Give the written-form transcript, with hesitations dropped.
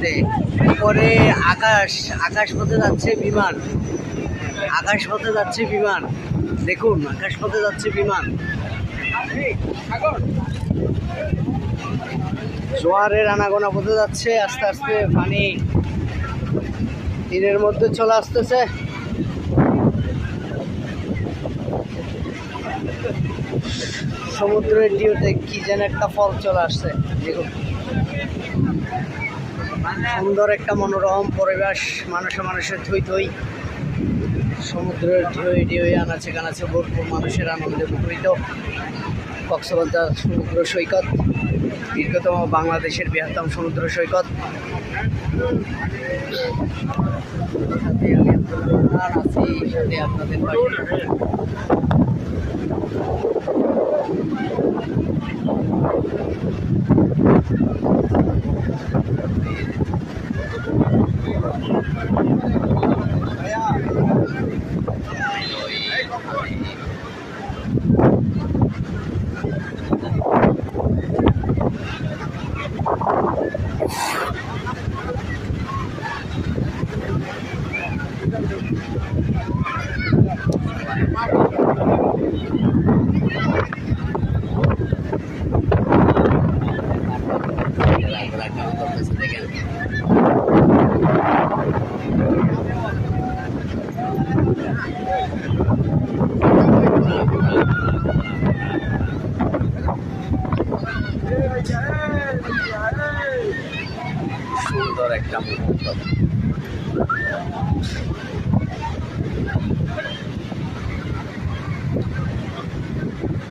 সাথে। পরে আকাশ পথে যাচ্ছে বিমান, আকাশ পথে যাচ্ছে বিমান, দেখুন আকাশ পথে যাচ্ছে বিমান। জোয়ারের আনাগোনা পথে যাচ্ছে, আস্তে আস্তে পানি তীরের মধ্যে চলে আসতেছে। সমুদ্রের ঢেউতে কি যেন একটা ফল চলে আসছে, দেখুন সুন্দর একটা মনোরম পরিবেশ, মানুষের থই থই, সমুদ্রের ঢেউ আনাচে কানাচে ভরপুর, মানুষের আনন্দে মুখরিত কক্সবাজার সমুদ্র সৈকত, দীর্ঘতম বাংলাদেশের বৃহত্তম সমুদ্র সৈকত। সাথে আমি আর আছি, সাথে আপনাদের পাশে। সুন্দর একটা মুহূর্ত।